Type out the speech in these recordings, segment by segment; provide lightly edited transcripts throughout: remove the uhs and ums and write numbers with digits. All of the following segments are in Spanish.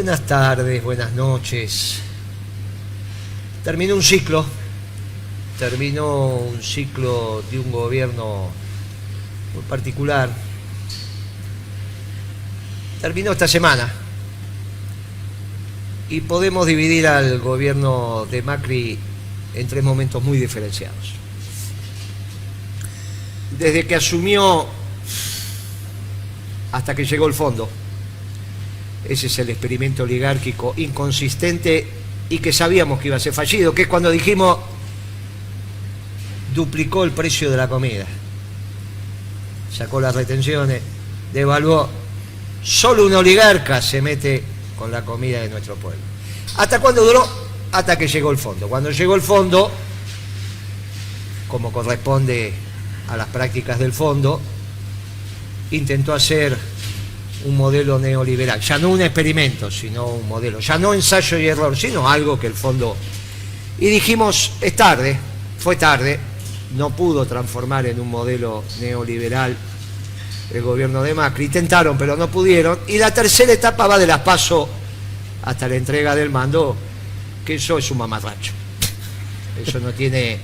Buenas tardes, buenas noches. Terminó un ciclo de un gobierno muy particular. Terminó esta semana y podemos dividir al gobierno de Macri en tres momentos muy diferenciados. Desde que asumió hasta que llegó el fondo. Ese es el experimento oligárquico inconsistente y que sabíamos que iba a ser fallido, que es cuando dijimos duplicó el precio de la comida, sacó las retenciones, devaluó. Solo un oligarca se mete con la comida de nuestro pueblo. ¿Hasta cuándo duró? Hasta que llegó el fondo. Cuando llegó el fondo, como corresponde a las prácticas del fondo, intentó hacer un modelo neoliberal, ya no un experimento, sino un modelo, ya no ensayo y error, sino algo que el fondo... Y dijimos, es tarde, fue tarde, no pudo transformar en un modelo neoliberal el gobierno de Macri, intentaron pero no pudieron, y la tercera etapa va de las PASO hasta la entrega del mando, que eso es un mamarracho, eso no tiene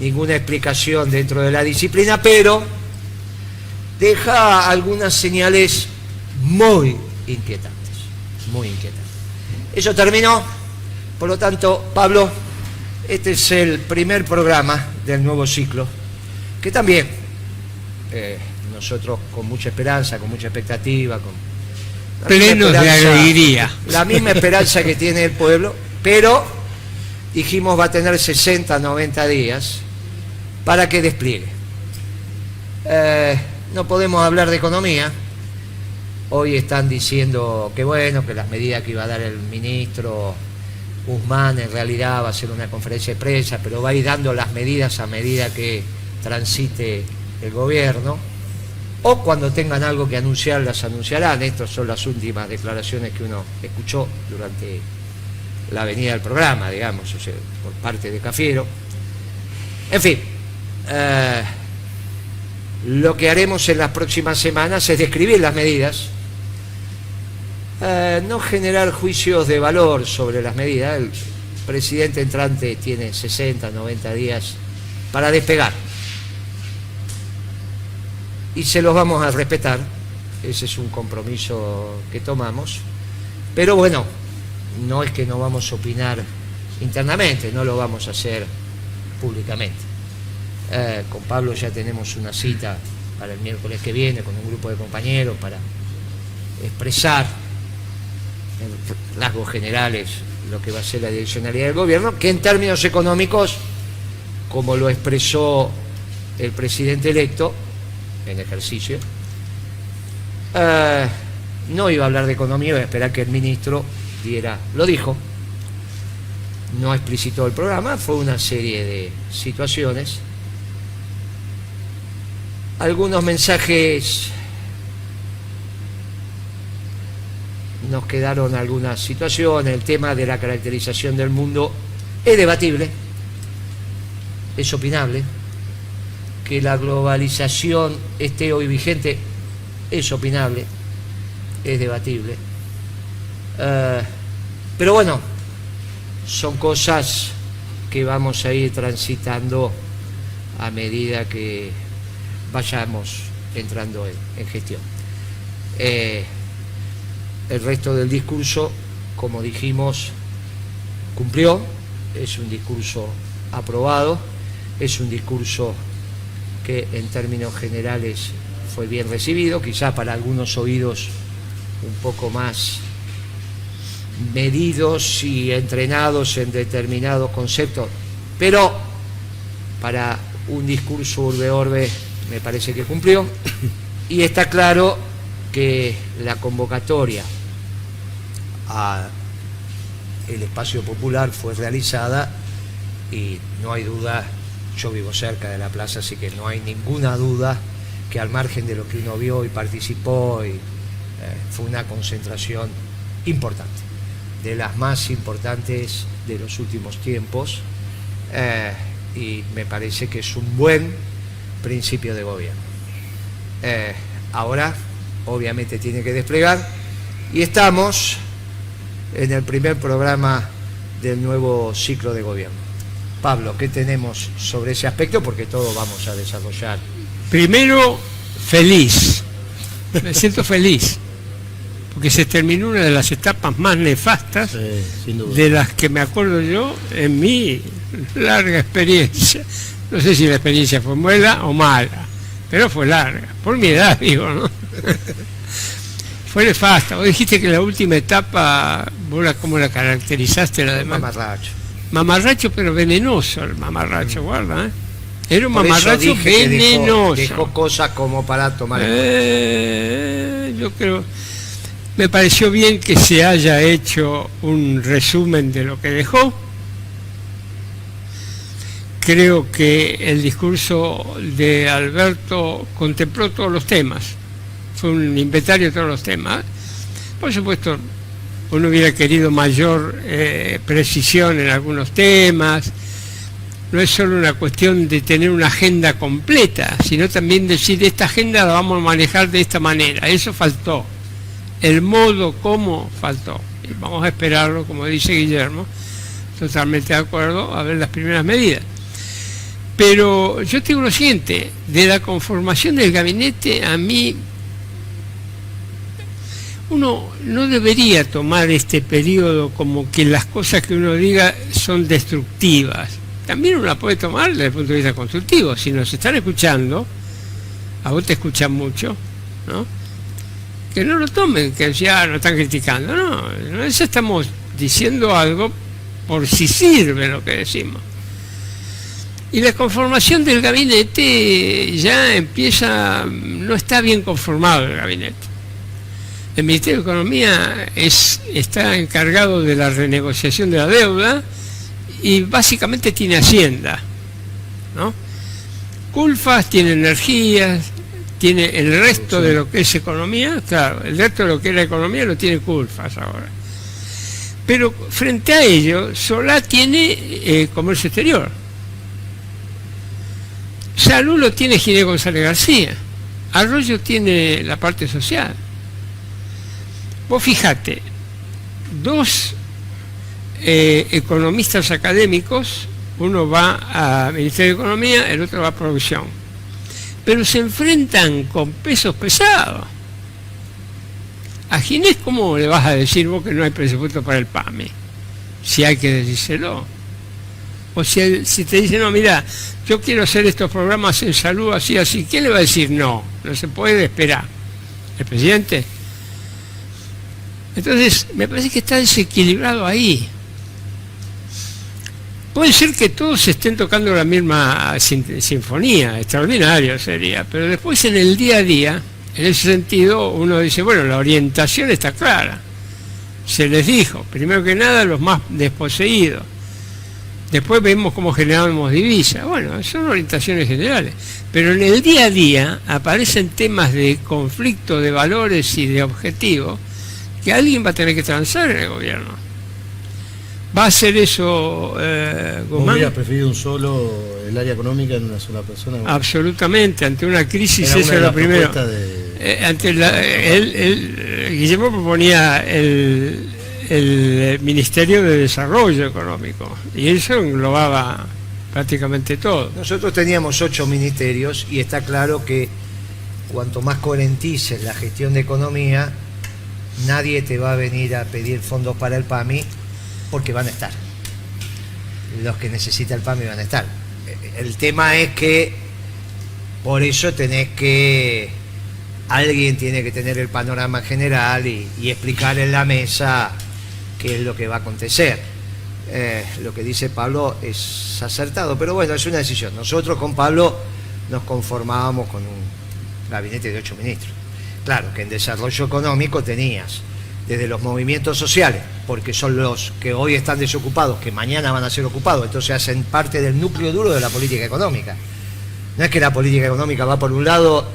ninguna explicación dentro de la disciplina, pero deja algunas señales muy inquietantes, muy inquietantes. Eso terminó, por lo tanto, Pablo, este es el primer programa del nuevo ciclo, que también nosotros con mucha esperanza, con mucha expectativa, con plenos de alegría, la misma esperanza que tiene el pueblo, pero dijimos va a tener 60, 90 días para que despliegue. No podemos hablar de economía. Hoy están diciendo que bueno, que las medidas que iba a dar el ministro Guzmán en realidad va a ser una conferencia de prensa, pero va a ir dando las medidas a medida que transite el gobierno, o cuando tengan algo que anunciar, las anunciarán. Estas son las últimas declaraciones que uno escuchó durante la venida del programa, digamos, o sea, por parte de Cafiero. En fin, lo que haremos en las próximas semanas es describir las medidas, no generar juicios de valor sobre las medidas. El presidente entrante tiene 60, 90 días para despegar y se los vamos a respetar, ese es un compromiso que tomamos, pero bueno, no es que no vamos a opinar internamente, no lo vamos a hacer públicamente. Con Pablo ya tenemos una cita para el miércoles que viene con un grupo de compañeros para expresar en rasgos generales lo que va a ser la direccionalidad del gobierno, que en términos económicos, como lo expresó el presidente electo en ejercicio, no iba a hablar de economía, iba a esperar que el ministro diera, lo dijo, no explicitó el programa, fue una serie de situaciones, algunos mensajes, nos quedaron algunas situaciones. El tema de la caracterización del mundo es debatible, es opinable. Que la globalización esté hoy vigente es opinable, es debatible. Pero bueno, son cosas que vamos a ir transitando a medida que vayamos entrando en gestión. El resto del discurso, como dijimos, cumplió, es un discurso aprobado, es un discurso que en términos generales fue bien recibido, quizá para algunos oídos un poco más medidos y entrenados en determinados conceptos, pero para un discurso urbe orbe me parece que cumplió, y está claro que la convocatoria a el espacio popular fue realizada y no hay duda, yo vivo cerca de la plaza, así que no hay ninguna duda que al margen de lo que uno vio y participó, fue una concentración importante, de las más importantes de los últimos tiempos, y me parece que es un buen principio de gobierno. Ahora, obviamente, tiene que desplegar, y estamos en el primer programa del nuevo ciclo de gobierno. Pablo, ¿qué tenemos sobre ese aspecto? Porque todo vamos a desarrollar. Primero, feliz. Me siento feliz. Porque se terminó una de las etapas más nefastas de las que me acuerdo yo en mi larga experiencia. No sé si la experiencia fue buena o mala, pero fue larga. Por mi edad, digo, ¿no? Fue nefasta. Vos dijiste que la última etapa, ¿cómo la caracterizaste? La de mamarracho. Mamarracho, pero venenoso el mamarracho, guarda, ¿eh? Era un mamarracho venenoso. Dejó cosas como para tomar. Yo creo... Me pareció bien que se haya hecho un resumen de lo que dejó. Creo que el discurso de Alberto contempló todos los temas. Fue un inventario de todos los temas. Por supuesto, uno hubiera querido mayor precisión en algunos temas. No es solo una cuestión de tener una agenda completa, sino también decir, esta agenda la vamos a manejar de esta manera. Eso faltó. El modo como faltó. Y vamos a esperarlo, como dice Guillermo, totalmente de acuerdo, a ver las primeras medidas. Pero yo te digo lo siguiente, de la conformación del gabinete, a mí, uno no debería tomar este periodo como que las cosas que uno diga son destructivas. También uno la puede tomar desde el punto de vista constructivo. Si nos están escuchando, a vos te escuchan mucho, ¿no? Que no lo tomen, que ya nos están criticando, no estamos diciendo algo por si sirve lo que decimos. Y la conformación del gabinete ya empieza, no está bien conformado el gabinete. El Ministerio de Economía está encargado de la renegociación de la deuda y básicamente tiene Hacienda, ¿no? Culfas tiene energías, tiene el resto de lo que es economía, claro, el resto de lo que era economía lo tiene Culfas ahora. Pero frente a ello, Solá tiene comercio exterior. Salud lo tiene Ginés González García. Arroyo tiene la parte social. Vos fijate, dos economistas académicos, uno va a Ministerio de Economía, el otro va a Producción. Pero se enfrentan con pesos pesados. A Ginés, ¿cómo le vas a decir vos que no hay presupuesto para el PAMI? Si hay que decírselo. O si te dicen, no, mira, yo quiero hacer estos programas en salud así, así, ¿quién le va a decir no? No se puede esperar. ¿El presidente? Entonces, me parece que está desequilibrado ahí. Puede ser que todos estén tocando la misma sinfonía, extraordinario sería, pero después en el día a día, en ese sentido, uno dice, bueno, la orientación está clara. Se les dijo, primero que nada, los más desposeídos. Después vemos cómo generamos divisas. Bueno, son orientaciones generales. Pero en el día a día aparecen temas de conflicto de valores y de objetivos que alguien va a tener que transar en el gobierno. ¿Va a hacer eso Guzmán? ¿Hubiera preferido el área económica en una sola persona? Absolutamente, ante una crisis eso es lo primero. Guillermo proponía el Ministerio de Desarrollo Económico y eso englobaba prácticamente todo. Nosotros teníamos 8 ministerios y está claro que cuanto más coherentices la gestión de economía, nadie te va a venir a pedir fondos para el PAMI porque van a estar. Los que necesita el PAMI van a estar. El tema es que por eso alguien tiene que tener el panorama general y explicar en la mesa qué es lo que va a acontecer. Lo que dice Pablo es acertado, pero bueno, es una decisión. Nosotros con Pablo nos conformábamos con un gabinete de 8 ministros. Claro que en desarrollo económico tenías desde los movimientos sociales, porque son los que hoy están desocupados, que mañana van a ser ocupados, entonces hacen parte del núcleo duro de la política económica. No es que la política económica va por un lado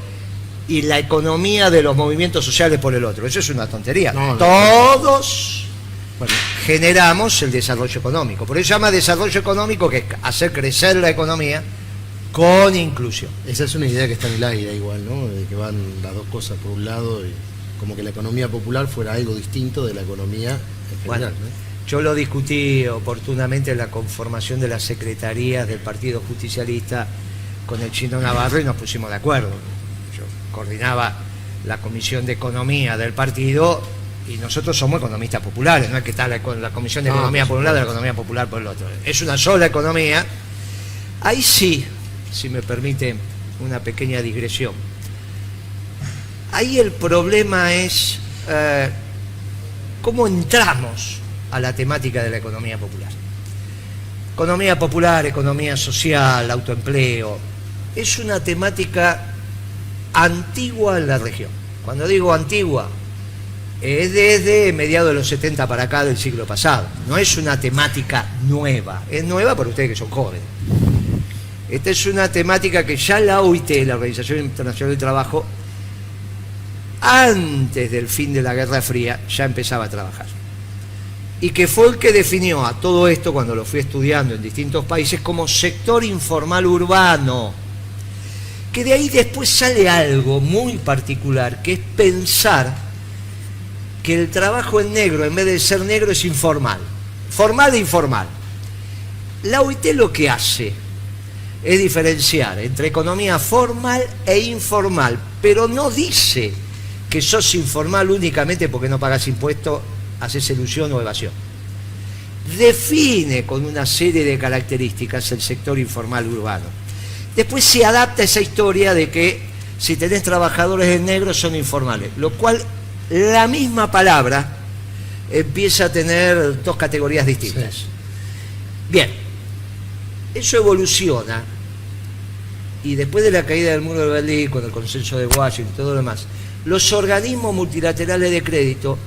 y la economía de los movimientos sociales por el otro, eso es una tontería. Todos generamos el desarrollo económico, por eso se llama desarrollo económico, que es hacer crecer la economía con inclusión. Esa es una idea que está en el aire igual, ¿no? De que van las dos cosas por un lado y como que la economía popular fuera algo distinto de la economía en Bueno, general, ¿no? yo lo discutí oportunamente en la conformación de las secretarías del Partido Justicialista con el Chino Navarro y nos pusimos de acuerdo. Yo coordinaba la Comisión de Economía del partido y nosotros somos economistas populares, no es que está la Comisión de Economía por un lado y la Economía Popular por el otro. Es una sola economía. Ahí sí, si me permite una pequeña digresión. Ahí el problema es cómo entramos a la temática de la economía popular. Economía popular, economía social, autoempleo, es una temática antigua en la región. Cuando digo antigua, es desde mediados de los 70 para acá del siglo pasado. No es una temática nueva, es nueva para ustedes que son jóvenes. Esta es una temática que ya la OIT, la Organización Internacional del Trabajo, antes del fin de la Guerra Fría, ya empezaba a trabajar. Y que fue el que definió a todo esto, cuando lo fui estudiando en distintos países, como sector informal urbano. Que de ahí después sale algo muy particular, que es pensar que el trabajo en negro, en vez de ser negro, es informal. Formal e informal. La OIT lo que hace es diferenciar entre economía formal e informal, pero no dice que sos informal únicamente porque no pagas impuestos, haces ilusión o evasión. Define con una serie de características el sector informal urbano. Después se adapta esa historia de que si tenés trabajadores en negro son informales, lo cual la misma palabra empieza a tener dos categorías distintas. Sí. Bien, eso evoluciona y después de la caída del muro de Berlín, con el consenso de Washington y todo lo demás, los organismos multilaterales de crédito,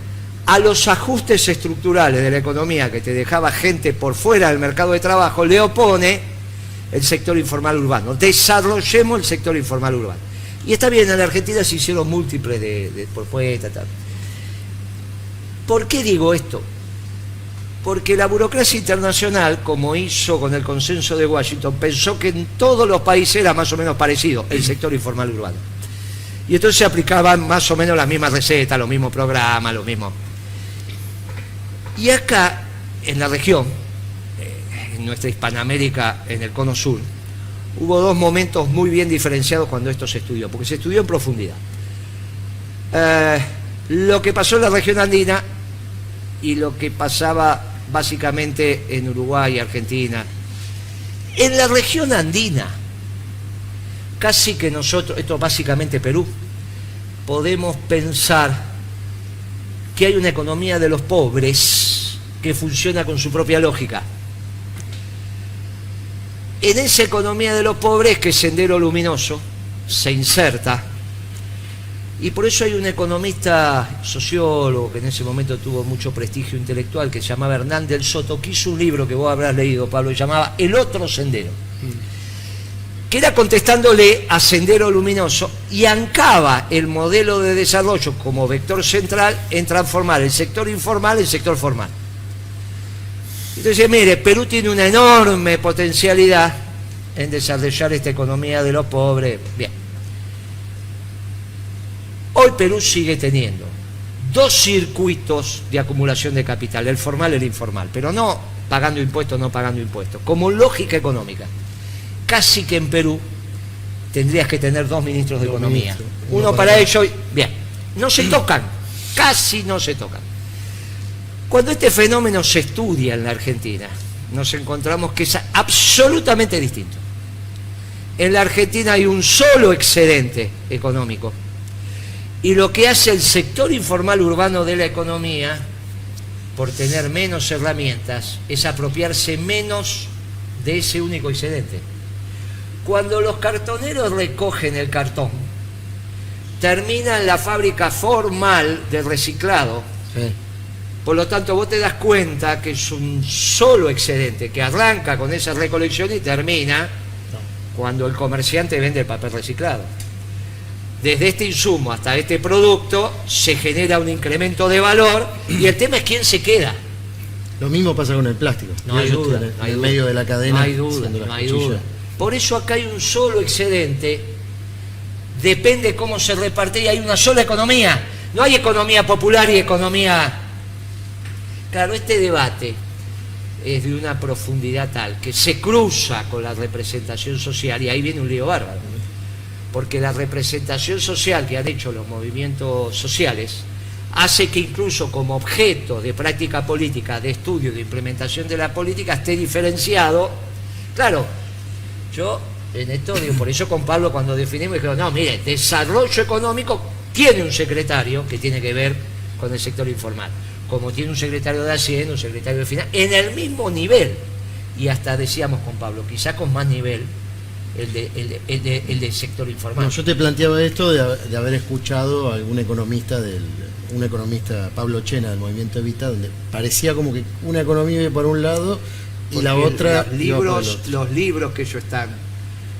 a los ajustes estructurales de la economía que te dejaba gente por fuera del mercado de trabajo, le opone el sector informal urbano. Desarrollemos el sector informal urbano. Y está bien, en la Argentina se hicieron múltiples de propuestas. Tal. ¿Por qué digo esto? Porque la burocracia internacional, como hizo con el consenso de Washington, pensó que en todos los países era más o menos parecido el sector informal urbano. Y entonces se aplicaban más o menos las mismas recetas, los mismos programas, los mismos. Y acá, en la región, en nuestra Hispanoamérica, en el Cono Sur, hubo dos momentos muy bien diferenciados cuando esto se estudió, porque se estudió en profundidad. Lo que pasó en la región andina y lo que pasaba básicamente en Uruguay y Argentina. En la región andina, casi que nosotros, esto básicamente Perú, podemos pensar que hay una economía de los pobres que funciona con su propia lógica. En esa economía de los pobres que Sendero Luminoso se inserta, y por eso hay un economista, sociólogo, que en ese momento tuvo mucho prestigio intelectual, que se llamaba Hernán del Soto, que hizo un libro que vos habrás leído, Pablo, que llamaba El Otro Sendero, que era contestándole a Sendero Luminoso y ancaba el modelo de desarrollo como vector central en transformar el sector informal en sector formal. Entonces, mire, Perú tiene una enorme potencialidad en desarrollar esta economía de los pobres. Bien. Hoy Perú sigue teniendo dos circuitos de acumulación de capital, el formal y el informal, pero no pagando impuestos, no pagando impuestos, como lógica económica. Casi que en Perú tendrías que tener dos ministros de Economía. Uno para ello, bien, no se tocan, casi no se tocan. Cuando este fenómeno se estudia en la Argentina, nos encontramos que es absolutamente distinto. En la Argentina hay un solo excedente económico. Y lo que hace el sector informal urbano de la economía, por tener menos herramientas, es apropiarse menos de ese único excedente. Cuando los cartoneros recogen el cartón, termina en la fábrica formal de reciclado. Sí. Por lo tanto, vos te das cuenta que es un solo excedente que arranca con esa recolección y termina cuando el comerciante vende el papel reciclado. Desde este insumo hasta este producto se genera un incremento de valor y el tema es quién se queda. Lo mismo pasa con el plástico. No hay duda. En el medio de la cadena. No hay duda, no hay duda. Por eso acá hay un solo excedente, depende cómo se reparte y hay una sola economía. No hay economía popular y economía Claro, este debate es de una profundidad tal que se cruza con la representación social y ahí viene un lío bárbaro. Porque la representación social que han hecho los movimientos sociales hace que incluso como objeto de práctica política, de estudio, de implementación de la política, esté diferenciado. Claro, yo en esto digo, por eso con Pablo cuando definimos, dijeron, no, mire, desarrollo económico tiene un secretario que tiene que ver con el sector informal, como tiene un secretario de Hacienda, un secretario de Finanzas, en el mismo nivel, y hasta decíamos con Pablo, quizá con más nivel, el del sector informal. No, yo te planteaba esto de haber escuchado a algún economista un economista, Pablo Chena, del movimiento Evita, donde parecía como que una economía iba por un lado y porque la otra los libros que ellos están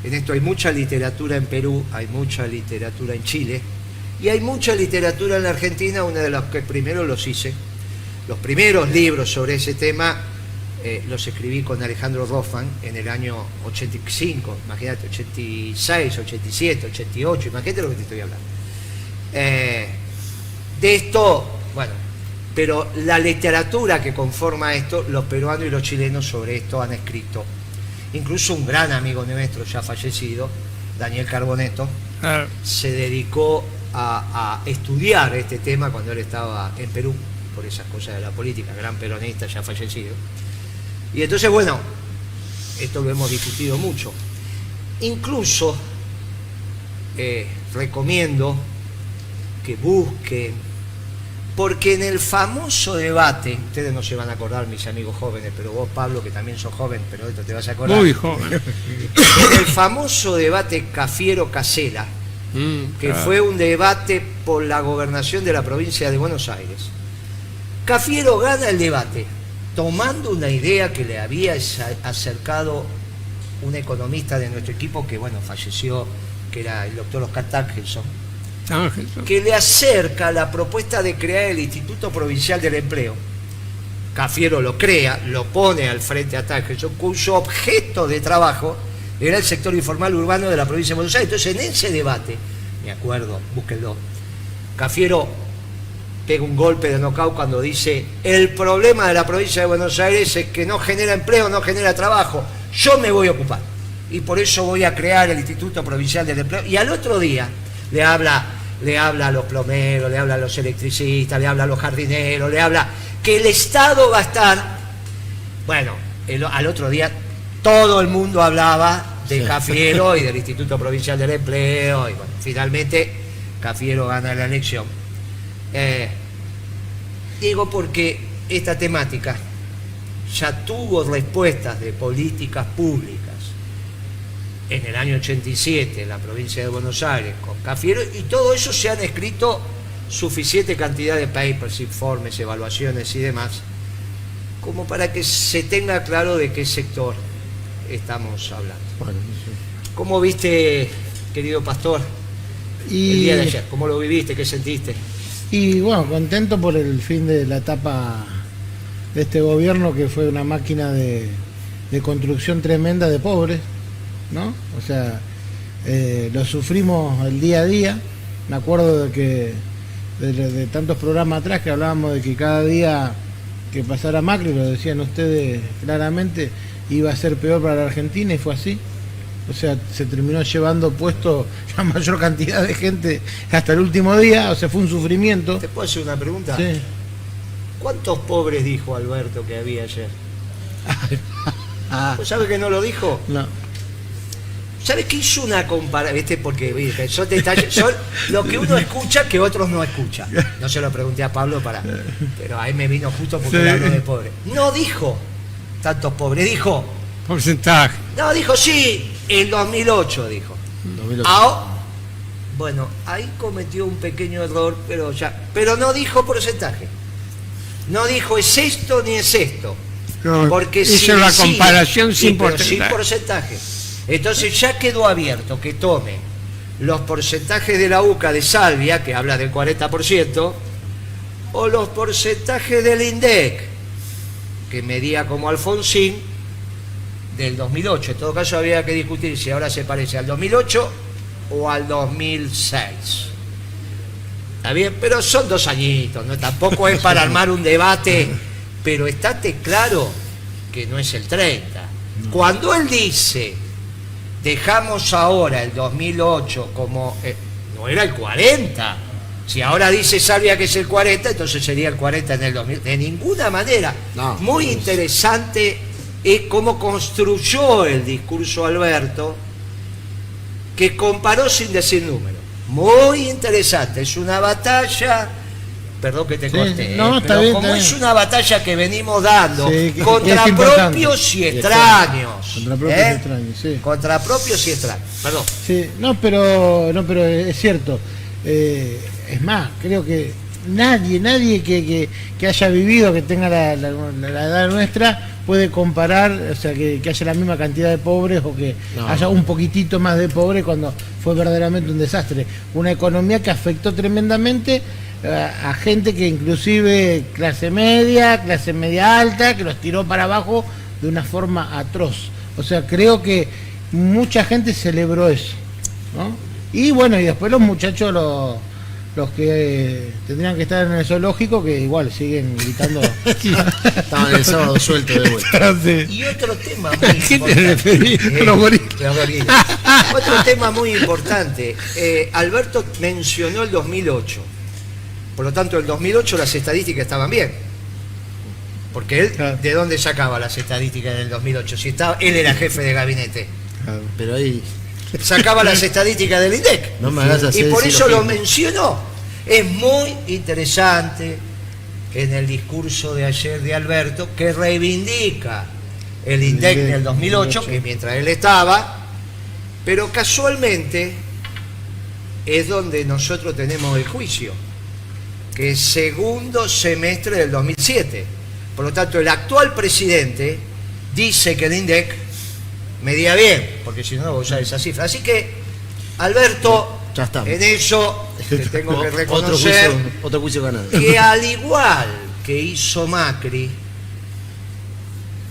en esto, hay mucha literatura en Perú, hay mucha literatura en Chile y hay mucha literatura en la Argentina, una de las que primero los hice. Los primeros libros sobre ese tema los escribí con Alejandro Rothman en el año 85, imagínate, 86, 87, 88, imagínate lo que te estoy hablando. De esto, bueno, pero la literatura que conforma esto, los peruanos y los chilenos sobre esto han escrito. Incluso un gran amigo nuestro ya fallecido, Daniel Carboneto, se dedicó a estudiar este tema cuando él estaba en Perú, por esas cosas de la política, gran peronista ya fallecido. Y entonces, bueno, esto lo hemos discutido mucho. Incluso recomiendo que busquen, porque en el famoso debate, ustedes no se van a acordar, mis amigos jóvenes, pero vos, Pablo, que también sos joven, pero esto te vas a acordar. Muy joven. En el famoso debate Cafiero-Casella, que fue un debate por la gobernación de la provincia de Buenos Aires, Cafiero gana el debate, tomando una idea que le había acercado un economista de nuestro equipo que, bueno, falleció, que era el doctor Oscar Tangelson, que le acerca la propuesta de crear el Instituto Provincial del Empleo. Cafiero lo crea, lo pone al frente a Tangelson, cuyo objeto de trabajo era el sector informal urbano de la provincia de Buenos Aires. Entonces, en ese debate, me acuerdo, búsquenlo, Cafiero pega un golpe de nocaut cuando dice: el problema de la provincia de Buenos Aires es que no genera empleo, no genera trabajo, yo me voy a ocupar y por eso voy a crear el Instituto Provincial del Empleo. Y al otro día le habla a los plomeros, le habla a los electricistas, le habla a los jardineros, le habla que el Estado va a estar. Bueno, al otro día todo el mundo hablaba de Cafiero y del Instituto Provincial del Empleo, y bueno, finalmente Cafiero gana la elección. Digo porque esta temática ya tuvo respuestas de políticas públicas en el año 87 en la provincia de Buenos Aires con Cafiero, y todo eso se han escrito suficiente cantidad de papers, informes, evaluaciones y demás, como para que se tenga claro de qué sector estamos hablando. Bueno, sí. ¿Cómo viste, querido pastor, el día de ayer? ¿Cómo lo viviste? ¿Qué sentiste? Y bueno, contento por el fin de la etapa de este gobierno, que fue una máquina de construcción tremenda de pobres, ¿no? O sea, lo sufrimos el día a día. Me acuerdo de que de tantos programas atrás que hablábamos de que cada día que pasara Macri, lo decían ustedes claramente, iba a ser peor para la Argentina, y fue así. O sea, se terminó llevando puesto la mayor cantidad de gente hasta el último día. O sea, fue un sufrimiento. ¿Te puedo hacer una pregunta? Sí. ¿Cuántos pobres dijo Alberto que había ayer? ¿Vos sabés que no lo dijo? No. ¿Sabes qué hizo una comparación? ¿Viste? Porque son detalles, son lo que uno escucha que otros no escuchan. No se lo pregunté a Pablo pero ahí me vino justo porque Sí. le habló de pobre. No dijo tantos pobres, dijo. Porcentaje. No, dijo sí, en 2008 dijo. 2008. Bueno, ahí cometió un pequeño error, pero no dijo porcentaje. No dijo es esto ni es esto. No, Porque hizo si la decide, comparación sin pero porcentaje. sin porcentaje. Entonces ya quedó abierto que tome los porcentajes de la UCA de Salvia, que habla del 40%, o los porcentajes del INDEC, que medía como Alfonsín, del 2008. En todo caso había que discutir si ahora se parece al 2008 o al 2006. Está bien, pero son 2 añitos, ¿no? Tampoco es para armar un debate pero estate claro que no es el 30. Cuando él dice, dejamos ahora el 2008 como... no era el 40. Si ahora dice Salvia que es el 40, entonces sería el 40 en el 2000. De ninguna manera. No, Muy no. interesante es cómo construyó el discurso Alberto, que comparó sin decir números. Muy interesante. Es una batalla... Perdón que te Sí, corté, no, está pero bien, como está es bien. una batalla que venimos dando Sí, que contra es importante. propios y extraños. Contra propios y extraños, sí. Contra propios y extraños. Perdón. Sí, no, pero es cierto. Es más, creo que nadie que haya vivido, que tenga la edad nuestra, puede comparar, o sea, que haya la misma cantidad de pobres o que No. haya un poquitito más de pobres cuando fue verdaderamente un desastre. Una economía que afectó tremendamente a gente que inclusive clase media alta, que los tiró para abajo de una forma atroz. O sea, creo que mucha gente celebró eso, ¿no? Y bueno, y después los muchachos, los que tendrían que estar en el zoológico, que igual siguen gritando. Estaban el sábado suelto de vuelta. Y otro tema muy ¿A qué te importante. referís? Los gorilas. Los gorilas. Otro tema muy importante. Alberto mencionó el 2008. Por lo tanto, en el 2008 las estadísticas estaban bien. Porque él, Claro. ¿de dónde sacaba las estadísticas del 2008? Si estaba, él era jefe de gabinete. Pero ahí Sacaba las estadísticas del INDEC. no me hagas hacer Y por ese eso lo silogismo. mencionó. Es muy interesante en el discurso de ayer de Alberto, que reivindica el INDEC del 2008, que mientras él estaba, pero casualmente es donde nosotros tenemos el juicio, que es segundo semestre del 2007. Por lo tanto, el actual presidente dice que el INDEC medía bien, porque si no, no voy a usar esa cifra. Así que, Alberto, Ya estamos. en eso te tengo que Otro reconocer otro juicio ganado. que al igual que hizo Macri,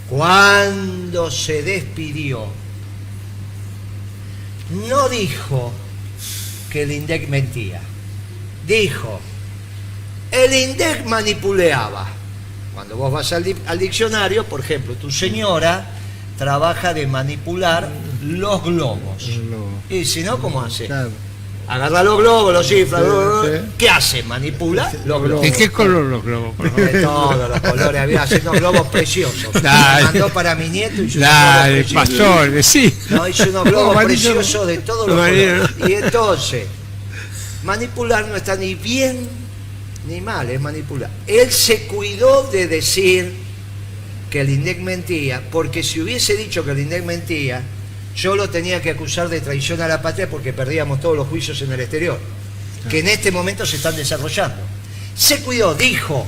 cuando se despidió, no dijo que el INDEC mentía. Dijo, el INDEC manipuleaba. Cuando vos vas al diccionario, por ejemplo, tu señora trabaja de manipular los globos. Y si no, ¿cómo hace? Claro. Agarra los globos, los cifra, Sí. ¿qué hace? ¿Manipula? Los globos. ¿De qué color los globos, por favor? De todos los colores, había haciendo globos preciosos. Dale. Me mandó para mi nieto y hizo unos Dale, globos preciosos. pastor, sí. No, hizo unos globos Amarillo, preciosos de todos los amarillo, colores. Y entonces, manipular no está ni bien ni mal, es manipular. Él se cuidó de decir que el INDEC mentía, porque si hubiese dicho que el INDEC mentía, yo lo tenía que acusar de traición a la patria porque perdíamos todos los juicios en el exterior, que en este momento se están desarrollando. Se cuidó, dijo,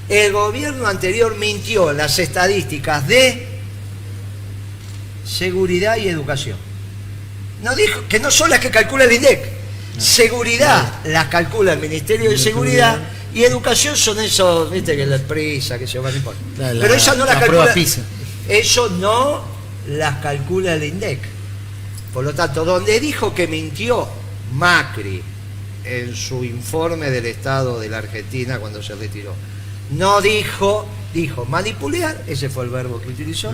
el gobierno anterior mintió en las estadísticas de seguridad y educación. No dijo que no son las que calcula el INDEC. Seguridad las calcula el Ministerio de Seguridad y educación son esos, viste, que la prisa, que se va, no importa. Pero esas no las la calcula. prueba PISA. Eso no las calcula el INDEC. Por lo tanto, donde dijo que mintió Macri en su informe del Estado de la Argentina cuando se retiró, no dijo, dijo manipular, ese fue el verbo que utilizó,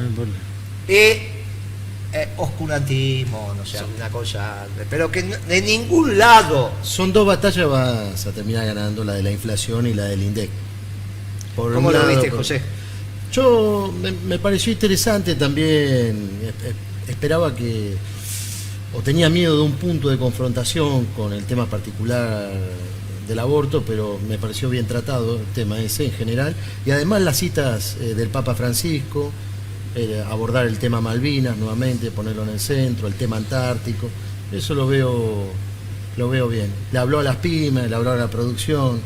oscurantismo, no sé, alguna cosa, pero que de ningún lado. Son dos batallas vas a terminar ganando, la de la inflación y la del INDEC. Por ¿Cómo un lo lado, viste, por- José? Yo me pareció interesante también, esperaba que, o tenía miedo de un punto de confrontación con el tema particular del aborto, pero me pareció bien tratado el tema ese en general, y además las citas del Papa Francisco, abordar el tema Malvinas nuevamente, ponerlo en el centro, el tema antártico, eso lo veo bien. Le habló a las pymes, le habló a la producción,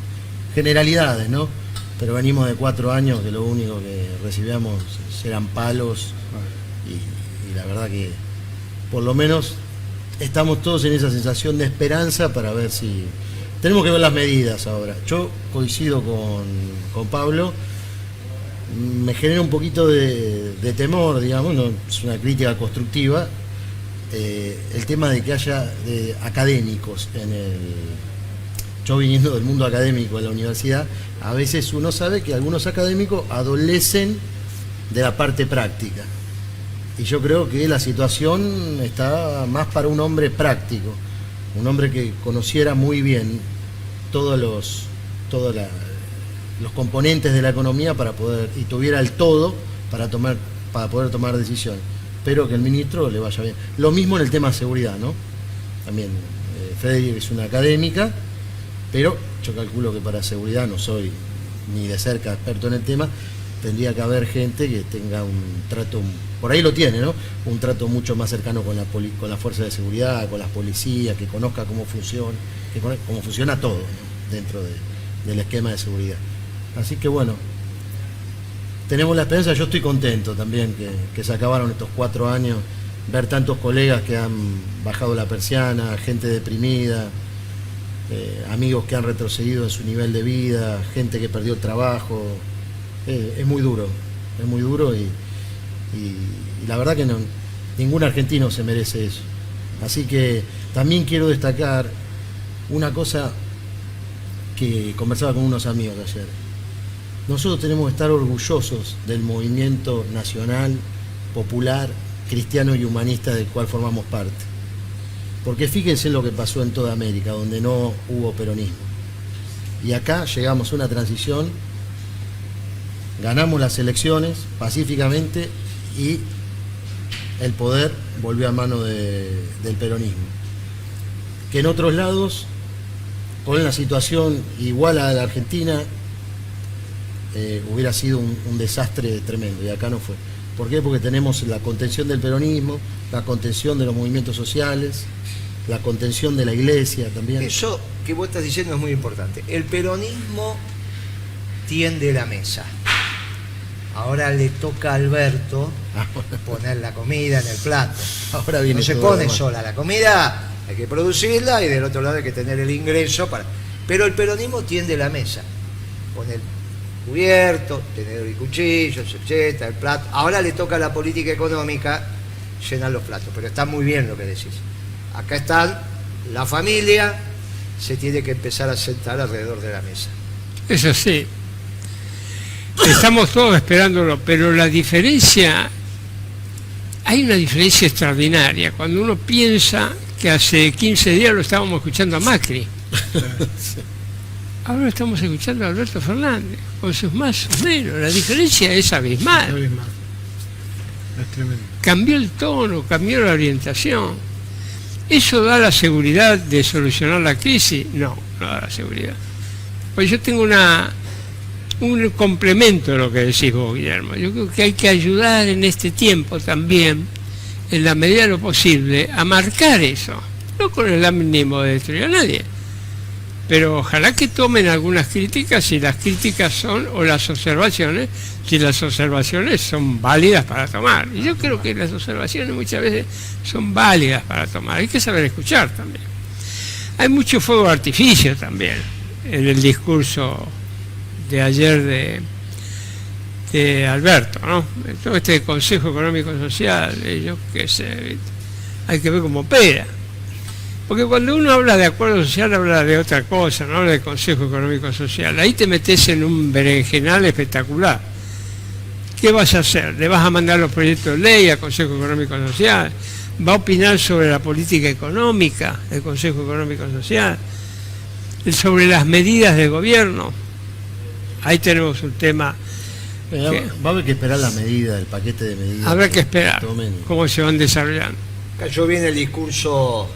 generalidades, ¿no? Pero venimos de 4 años que lo único que recibíamos eran palos y la verdad que por lo menos estamos todos en esa sensación de esperanza para ver si... Tenemos que ver las medidas ahora. Yo coincido con Pablo, me genera un poquito de temor, digamos, no es una crítica constructiva, el tema de que haya académicos yo viniendo del mundo académico de la universidad, a veces uno sabe que algunos académicos adolecen de la parte práctica. Y yo creo que la situación está más para un hombre práctico, un hombre que conociera muy bien todos los componentes de la economía para poder, y tuviera el todo para poder tomar decisiones. Espero que el ministro le vaya bien. Lo mismo en el tema de seguridad, ¿no? También Federico es una académica, pero yo calculo que para seguridad no soy ni de cerca experto en el tema, tendría que haber gente que tenga un trato, por ahí lo tiene, ¿no? Un trato mucho más cercano con la fuerza de seguridad, con las policías, que conozca cómo funciona todo, ¿no? Dentro del esquema de seguridad. Así que bueno, tenemos la esperanza. Yo estoy contento también que se acabaron estos 4 años, ver tantos colegas que han bajado la persiana, gente deprimida, amigos que han retrocedido en su nivel de vida, gente que perdió el trabajo. Es muy duro y la verdad que ningún argentino se merece eso. Así que también quiero destacar una cosa que conversaba con unos amigos ayer. Nosotros tenemos que estar orgullosos del movimiento nacional, popular, cristiano y humanista del cual formamos parte. Porque fíjense lo que pasó en toda América, donde no hubo peronismo. Y acá llegamos a una transición, ganamos las elecciones pacíficamente y el poder volvió a mano del peronismo. Que en otros lados, con la situación igual a la Argentina, hubiera sido un desastre tremendo, y acá no fue. ¿Por qué? Porque tenemos la contención del peronismo, la contención de los movimientos sociales, la contención de la iglesia también. Eso que vos estás diciendo es muy importante. El peronismo tiende la mesa. Ahora le toca a Alberto poner la comida en el plato. Ahora viene no se todo pone sola la comida, hay que producirla y del otro lado hay que tener el ingreso para. Pero el peronismo tiende la mesa. Pone el cubierto, tenedor y cuchillos, etcétera, el plato. Ahora le toca a la política económica llenar los platos, pero está muy bien lo que decís. Acá están la familia, se tiene que empezar a sentar alrededor de la mesa. Eso sí. Estamos todos esperándolo, pero la diferencia, hay una diferencia extraordinaria. Cuando uno piensa que hace 15 días lo estábamos escuchando a Macri, ahora estamos escuchando a Alberto Fernández, con sus más o menos. La diferencia es abismal. Es tremendo. Cambió el tono, cambió la orientación. ¿Eso da la seguridad de solucionar la crisis? No, no da la seguridad. Pues yo tengo un complemento de lo que decís vos, Guillermo. Yo creo que hay que ayudar en este tiempo también, en la medida de lo posible, a marcar eso. No con el ánimo de destruir a nadie, pero ojalá que tomen algunas críticas, si las críticas son, o las observaciones, si las observaciones son válidas para tomar. Y yo creo que las observaciones muchas veces son válidas para tomar. Hay que saber escuchar también. Hay mucho fuego de artificio también en el discurso de ayer de Alberto, ¿no? Todo este Consejo Económico y Social, yo qué sé, hay que ver cómo opera. Porque cuando uno habla de acuerdo social, habla de otra cosa, no habla de Consejo Económico y Social. Ahí te metes en un berenjenal espectacular. ¿Qué vas a hacer? ¿Le vas a mandar los proyectos de ley al Consejo Económico y Social? ¿Va a opinar sobre la política económica del Consejo Económico y Social? ¿Sobre las medidas del gobierno? Ahí tenemos un tema. Va a haber que esperar la medida, el paquete de medidas. Habrá que esperar cómo se van desarrollando. Cayó bien el discurso,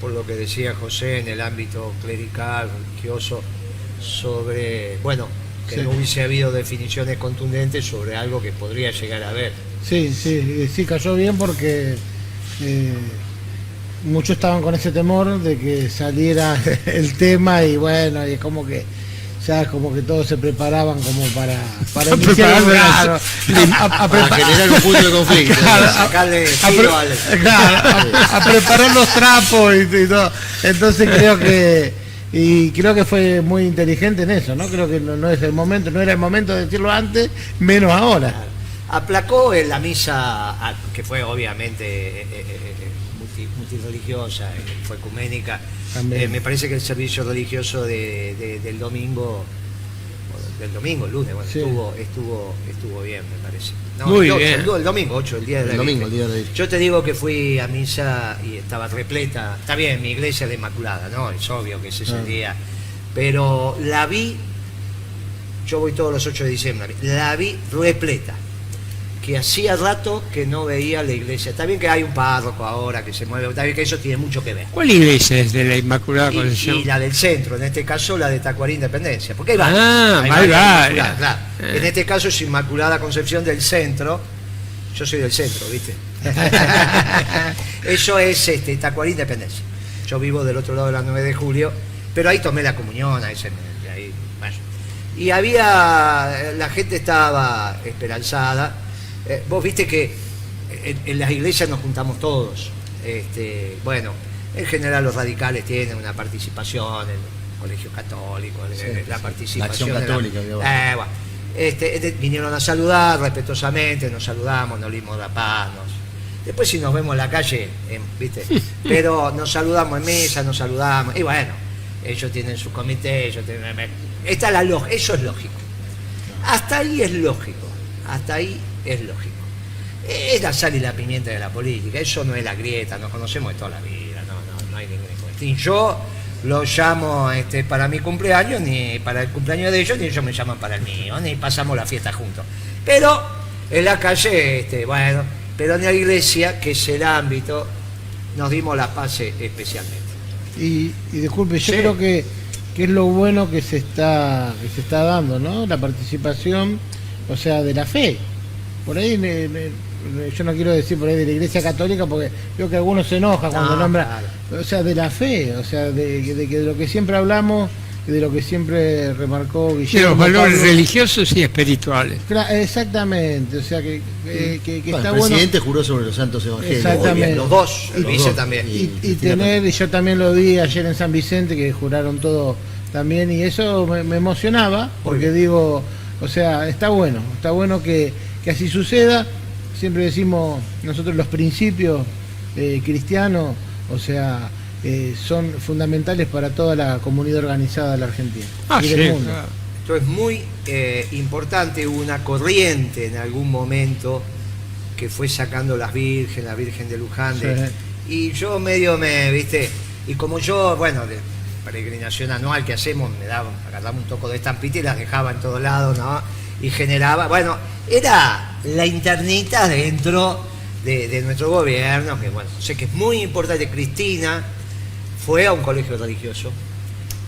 por lo que decía José, en el ámbito clerical, religioso, sobre, bueno, que sí, no hubiese habido definiciones contundentes sobre algo que podría llegar a haber. Sí, cayó bien porque muchos estaban con ese temor de que saliera el tema y bueno, y es como que ya como que todos se preparaban como para iniciar para generar un punto de conflicto. A preparar los trapos y todo. Entonces creo que fue muy inteligente en eso, ¿no? Creo que no es el momento, no era el momento de decirlo antes, menos ahora. aplacó en la misa, que fue obviamente multirreligiosa, fue ecuménica. Me parece que el servicio religioso del domingo, el lunes, bueno, Sí. estuvo bien, me parece. No, Muy el bien. domingo, 8, el día de la El domingo, Virgen. el día de la Virgen. Yo te digo que fui a misa y estaba repleta. Está bien, mi iglesia es la Inmaculada, ¿no? Es obvio que ese es el día. Pero la vi, yo voy todos los 8 de diciembre, la vi repleta. Que hacía rato que no veía la iglesia. Está bien que hay un párroco ahora que se mueve, está bien que eso tiene mucho que ver. ¿Cuál iglesia es de la Inmaculada Concepción? Y la del centro, en este caso la de Tacuarí Independencia. Porque hay Ah, hay varias varias. Inmaculadas, claro. En este caso es Inmaculada Concepción del centro. Yo soy del centro, ¿viste? Eso es Tacuarí Independencia. Yo vivo del otro lado de la 9 de julio, pero ahí tomé la comunión, ahí, bueno. Y la gente estaba esperanzada. Vos viste que en las iglesias nos juntamos todos. Bueno, en general los radicales tienen una participación en el colegio católico, la participación. La acción católica, digamos. Bueno, vinieron a saludar respetuosamente, nos saludamos, nos dimos la paz. Después si nos vemos en la calle, ¿viste? Pero nos saludamos en mesa, nos saludamos. Y bueno, ellos tienen su comité, ellos tienen... eso es lógico. Hasta ahí es lógico. Hasta ahí es lógico. Es la sal y la pimienta de la política, eso no es la grieta, nos conocemos de toda la vida, no hay ninguna cuestión. Yo lo llamo para mi cumpleaños, ni para el cumpleaños de ellos, ni ellos me llaman para el mío, ni pasamos la fiesta juntos. Pero en la calle, bueno, pero en la iglesia, que es el ámbito, nos dimos la paz especialmente. Y disculpe, yo Sí. creo que es lo bueno que se está dando, ¿no? La participación, o sea, de la fe. Por ahí, yo no quiero decir por ahí de la Iglesia Católica, porque veo que algunos se enojan cuando nombran, claro. o sea, de la fe, o sea, de lo que siempre hablamos, y de lo que siempre remarcó De Guillermo. los valores Pablo. religiosos y espirituales. Exactamente, o sea, que Bueno, está el bueno. presidente juró sobre los santos evangelios. Exactamente. Muy bien, los dos, el Los vice dos. también. Y tener, y yo también lo vi ayer en San Vicente, que juraron todo también, y eso me emocionaba, porque digo, o sea, está bueno que así suceda. Siempre decimos nosotros los principios cristianos, o sea, son fundamentales para toda la comunidad organizada de la Argentina y del mundo. Claro. Esto es muy importante, hubo una corriente en algún momento que fue sacando la Virgen de Luján, y yo viste, y como yo, bueno, de peregrinación anual que hacemos, agarramos un toco de estampita y las dejaba en todos lados, ¿no? Y generaba, bueno, era la internita dentro de nuestro gobierno, que bueno, sé que es muy importante. Cristina fue a un colegio religioso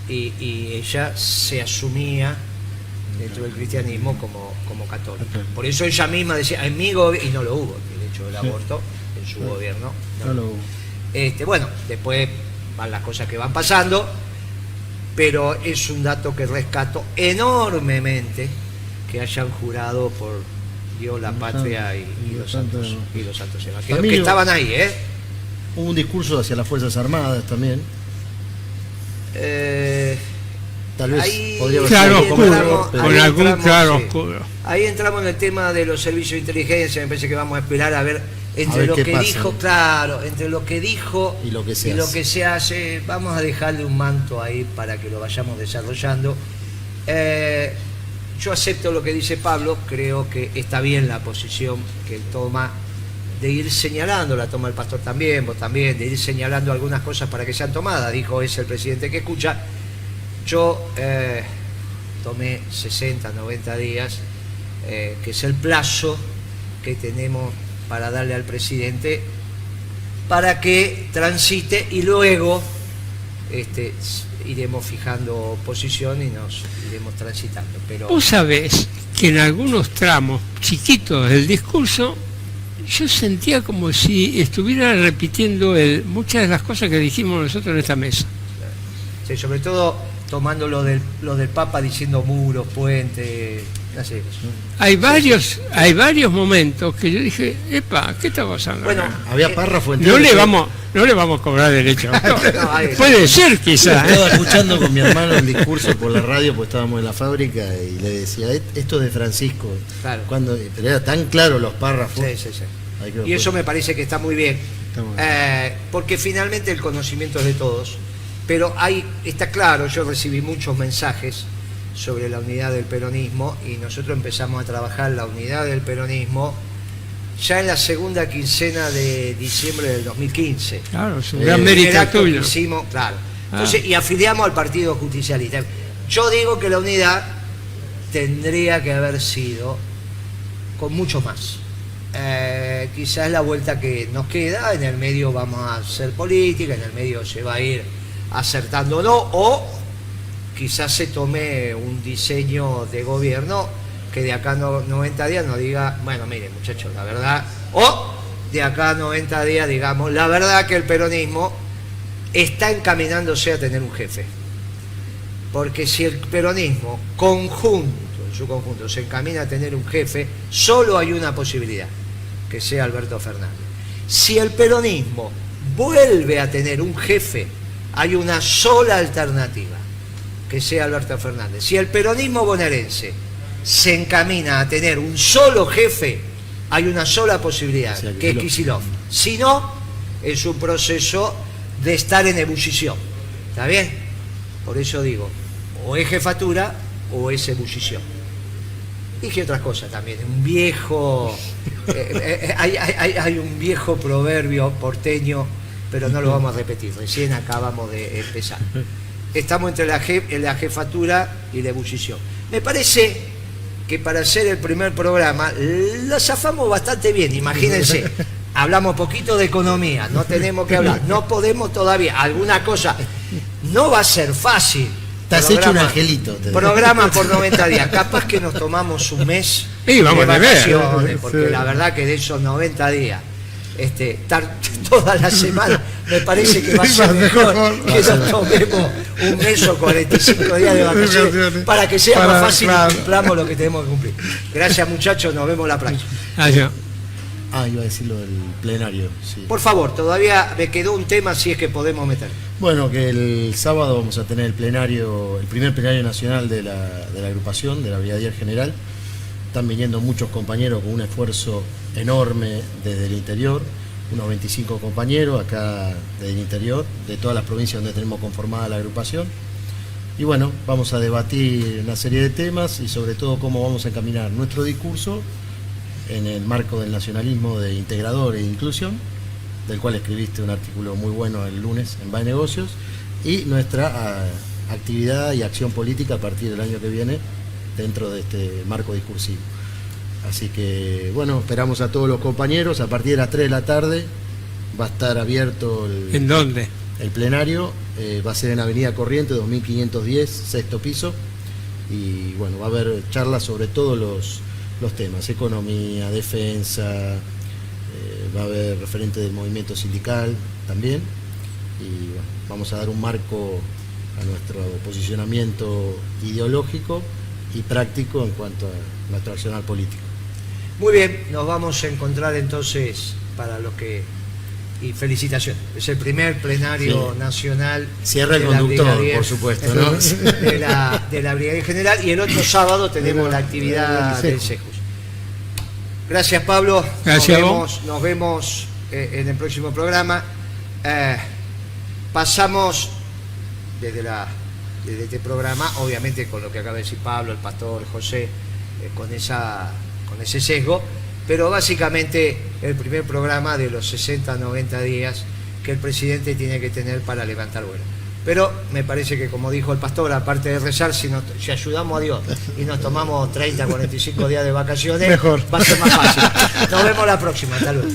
y ella se asumía dentro del cristianismo como católica. Por eso ella misma decía, en mi gobierno, y no lo hubo, el hecho del aborto en su gobierno. No lo hubo. Bueno, después van las cosas que van pasando, pero es un dato que rescato enormemente, que hayan jurado por Dios, la patria y los santos evangelios, Amigo, que estaban ahí, Hubo un discurso hacia las Fuerzas Armadas también. Tal vez ahí podría haber Claro sido un poco oscuro, mejor, pero- con algún entramos, claro sí. oscuro. Ahí entramos en el tema de los servicios de inteligencia. Me parece que vamos a esperar a ver entre ver lo qué que pasa. dijo, claro, entre lo que dijo Y lo que se lo hace. que se hace. Vamos a dejarle un manto ahí para que lo vayamos desarrollando. Yo acepto lo que dice Pablo, creo que está bien la posición que él toma de ir señalando, la toma el pastor también, vos también, de ir señalando algunas cosas para que sean tomadas. Dijo, es el presidente que escucha. Yo tomé 60, 90 días, que es el plazo que tenemos para darle al presidente para que transite, y luego iremos fijando posición y nos iremos transitando. Pero Vos sabés que en algunos tramos chiquitos del discurso yo sentía como si estuviera repitiendo muchas de las cosas que dijimos nosotros en esta mesa. sí, sobre todo tomando lo del Papa diciendo muros, puentes, Así es. Hay varios momentos que yo dije, epa, ¿qué está pasando? Bueno, acá? Había párrafo No entero. le vamos a cobrar derecho. No, ahí- Puede ser quizás. Estaba escuchando con mi hermano el discurso por la radio, pues estábamos en la fábrica y le decía, esto es de Francisco. Claro. Pero era tan claro los párrafos. Sí, sí, sí. Ahí creo Y que eso fue. me parece que está muy bien, Está muy bien. porque finalmente el conocimiento es de todos, pero está claro, yo recibí muchos mensajes sobre la unidad del peronismo y nosotros empezamos a trabajar la unidad del peronismo ya en la segunda quincena de diciembre del 2015. Claro, es un El gran Primer mérito acto que tuyo. hicimos, claro. Entonces, y afiliamos al Partido Justicialista. Yo digo que la unidad tendría que haber sido con mucho más. Quizás la vuelta que nos queda, en el medio vamos a hacer política, en el medio se va a ir acertando o no, o quizás se tome un diseño de gobierno que de acá a 90 días nos diga, bueno, mire muchachos, la verdad, o de acá a 90 días digamos, la verdad que el peronismo está encaminándose a tener un jefe. Porque si el peronismo en su conjunto, se encamina a tener un jefe, solo hay una posibilidad, que sea Alberto Fernández. Si el peronismo vuelve a tener un jefe, hay una sola alternativa, que sea Alberto Fernández. Si el peronismo bonaerense se encamina a tener un solo jefe, hay una sola posibilidad, O sea, que es Kicillof. Si no, es un proceso de estar en ebullición. ¿Está bien? Por eso digo, o es jefatura o es ebullición. Dije otras cosas también, un viejo, hay un viejo proverbio porteño, pero no lo vamos a repetir, recién acabamos de empezar. Estamos entre la jefatura y la ebullición. Me parece que para hacer el primer programa lo zafamos bastante bien, imagínense. Hablamos poquito de economía, no tenemos que hablar, no podemos todavía, alguna cosa, no va a ser fácil. Estás hecho un angelito. te digo. Programa por 90 días, capaz que nos tomamos un mes Y vamos de a ver. vacaciones, porque Sí. la verdad que de esos 90 días, estar toda la semana, me parece que va a ser mejor que nos tomemos un mes o 45 días de vacaciones para que sea más fácil y cumplamos lo que tenemos que cumplir. Gracias muchachos, nos vemos la próxima. Allá. Iba a decir lo del plenario. Sí. Por favor, todavía me quedó un tema si es que podemos meter. Bueno, que el sábado vamos a tener el primer plenario nacional de la agrupación, de la Brigadier General. Están viniendo muchos compañeros con un esfuerzo enorme desde el interior, unos 25 compañeros acá del interior, de todas las provincias donde tenemos conformada la agrupación. Y bueno, vamos a debatir una serie de temas y sobre todo cómo vamos a encaminar nuestro discurso en el marco del nacionalismo de integrador e inclusión, del cual escribiste un artículo muy bueno el lunes en BAE Negocios, y nuestra actividad y acción política a partir del año que viene dentro de este marco discursivo. Así que, bueno, esperamos a todos los compañeros. A partir de las 3 de la tarde va a estar abierto ¿En dónde? el plenario, va a ser en Avenida Corriente, 2510, sexto piso, y bueno, va a haber charlas sobre todos los temas, economía, defensa, va a haber referente del movimiento sindical también, y bueno, vamos a dar un marco a nuestro posicionamiento ideológico y práctico en cuanto a nuestro accionar político. Muy bien, nos vamos a encontrar entonces para lo que... Y felicitaciones, es el primer plenario Sí. nacional. Cierra el de la conductor, Brigadier, por supuesto, ¿no? de la Brigadier General, y el otro sábado tenemos la actividad del CEJUS. Gracias, Pablo. Gracias, Nos vemos en el próximo programa. Pasamos desde este programa, obviamente con lo que acaba de decir Pablo, el pastor, José, con ese sesgo, pero básicamente el primer programa de los 60 90 días que el presidente tiene que tener para levantar vuelo. Pero me parece que, como dijo el pastor, aparte de rezar, si ayudamos a Dios y nos tomamos 30, 45 días de vacaciones, Mejor. va a ser más fácil. Nos vemos la próxima. Hasta luego.